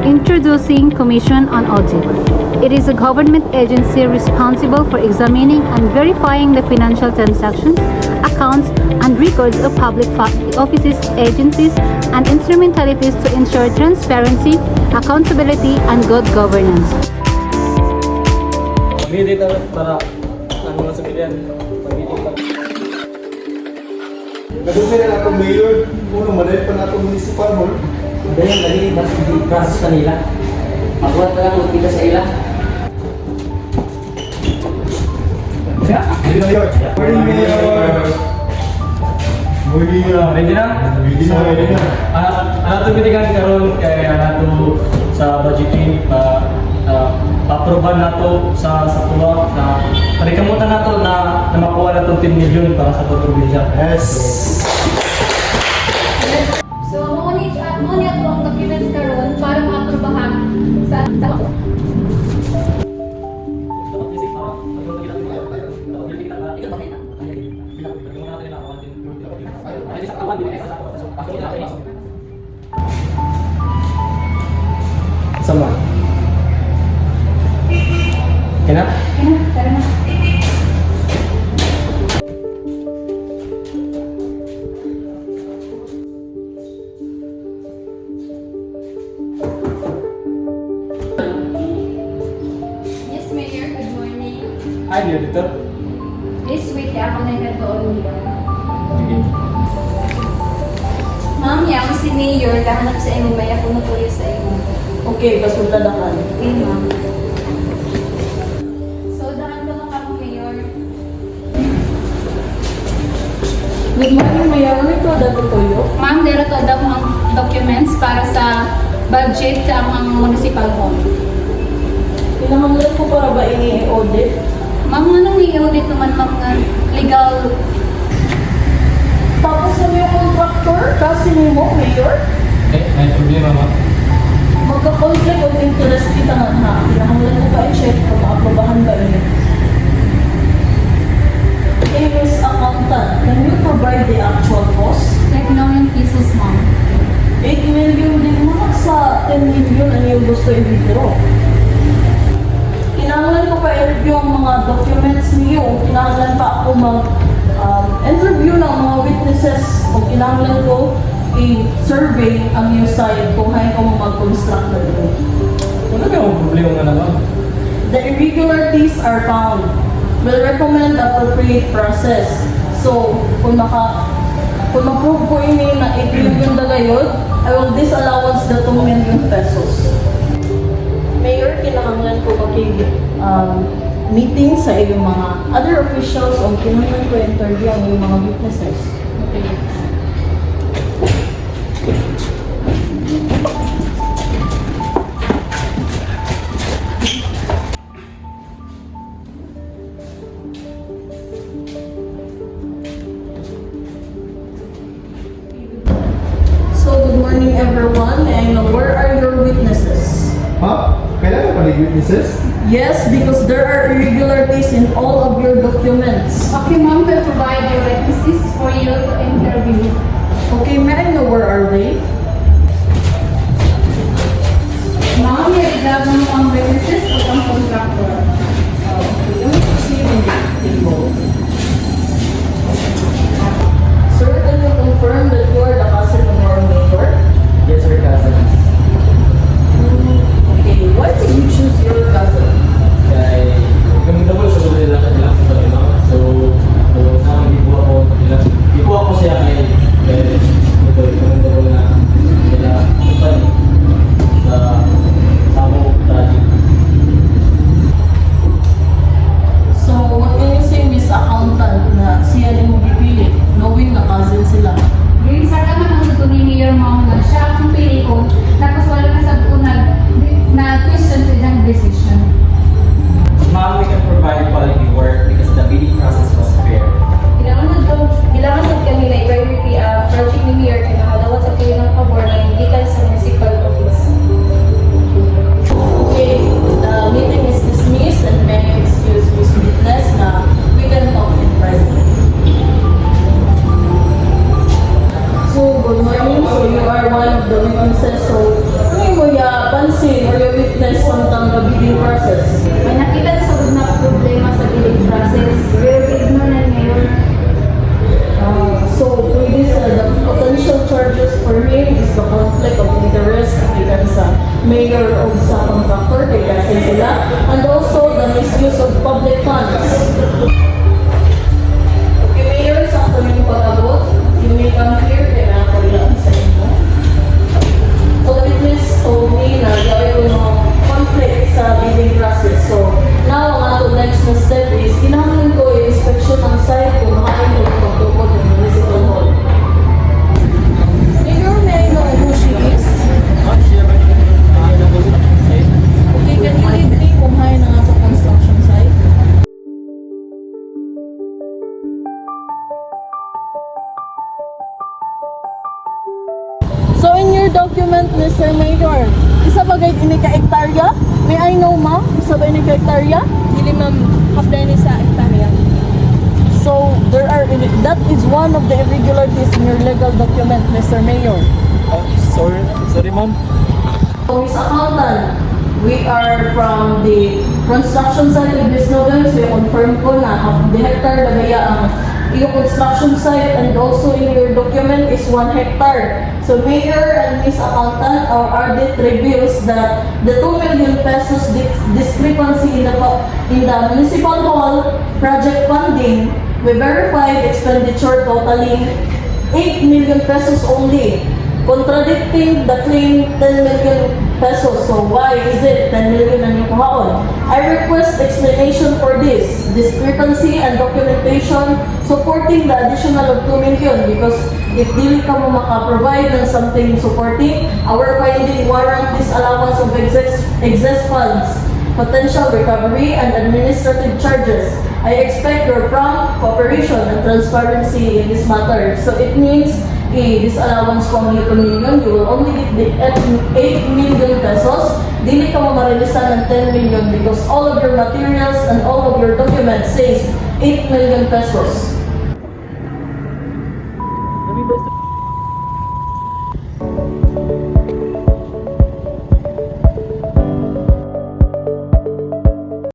Introducing Commission on Audit. It is a government agency responsible for examining and verifying the financial transactions, accounts, and records of public offices, agencies, and instrumentalities to ensure transparency, accountability, and good governance. Dito para ang mga civilian Nagumay na itong mayor, uno manay pa na itong municipal hall. Dahil lagi mas di-process kanila. Magbuhat pa lang magpita sa ila. Morning, Mayor! Morning, ready na? Ready na. Ano ito binigyan karon kay ano sa budgeting aproban nato sa tuwa na panikamutan nato na makuha na itong 10 million para sa probinsya. Yes! So, ngunit ang documents karon para maaprobahan sa Sama. Kena? Tara na. Yes, Mayor. Good morning. Ay, dito. This week, ako na nagdoon nila. Sige. Ma'am, ako si Mayor. Kahanap sa inyo. May ako na tuloy sa inyo. Okay, kasulta na ka. Okay, ma'am. So, dahan ko lang ako, Mayor. Good morning, Mayor. Ano ito? Dato toyo? Ma'am, dito daw ang documents para sa budget sa ang municipal hall. Pinamanglan ko para ba i-audit? Ma'am, anong i-audit naman, ma'am, nga legal? Tapos na yung contractor, kasi mo, Mayor, May problema ma. magka-conflict of interest kita nga na. Pinamanglan ko pa i-check kung maaprobahan ba yun. Amos Accountant, can you provide the actual cost? 9 million pesos, ma'am. 8 million din mga sa 10 million ano yung gusto i-withdraw. Kinahanglan ko pa i-review ang mga documents niyo. Kinahanglan pa ako mag-interview ng mga witnesses. O kinahanglan ko i-survey ang new site kung hay ko mag-construct na dito. Wala ka yung problema nga naman. The irregularities are found. Will recommend appropriate process. So, kung ma-prove ko ini na 8 million dagayod, I will disallowance the 2 million pesos. Mayor, kinahanglan ko meeting sa iyong mga other officials o kinahanglan ko interview ang iyong mga witnesses. Okay. So, good morning everyone, and where are your witnesses? Ha? Kailangan pa yung witnesses? Yes, because there are irregularities in all of your documents. Okay, ma'am, will provide your witnesses for you to interview. Okay, may I know where are they? Ma'am, i-grab mo ang witnesses o ang contractor. Okay, let me proceed in the table. Sir, can you confirm that you are the cousin of our mayor? Yes, sir, cousin. Okay, why did you choose your cousin? Kaya kami double sa double lang kanila sa kanila. So sa akin ipo ako siya kay ito kami double na nila company sa mo project. napansin or you witness samtang the bidding process? May nakita sa na problema sa bidding process, pero ignoran ngayon. So, pwede the potential charges for him is the conflict of interest given sa mayor o sa contractor, kaya sila, and also the misuse of public funds. Okay, mayor, sa kaming pag-abot, you may come here, kaya nakapaglaan sa inyo. So, the witness told me na gawin ko ng conflict sa bidding process. So, now, ang ato next na step is, kinahanglan ko yung inspection ng site kung makain ko yung pagtukod ng municipal hall. Mayor, may I know who she is? Okay, can you lead me kung hay na nga sa construction site? So in your document, Mr. Mayor, isa ba guide ini ka hektarya? May I know, ma'am? Isa ba ini ka hektarya? Dili ma'am, half dani sa hektarya. So there are that is one of the irregularities in your legal document, Mr. Mayor. Sorry ma'am. So, Miss Accountant, we are from the construction site of Miss Nobel, so confirm ko na half the hectare na gaya ang iyong construction site, and also in your document is 1 hectare. So Mayor and Miss Accountant, our audit reveals that the 2 million pesos discrepancy in the municipal hall project funding, we verified expenditure totaling 8 million pesos only, contradicting the claim 10 million pesos. So why is it 10 million ang yung kuhaon? I request explanation for this discrepancy and documentation supporting the additional of 2 million, because if dili ka mo maka-provide ng something supporting, our finding warrant disallowance of excess funds, potential recovery, and administrative charges. I expect your prompt cooperation and transparency in this matter. So it means disallowance from you 2 million, you will only get the 8 million pesos. Dili ka mo marelisan ng 10 million because all of your materials and all of your documents says 8 million pesos.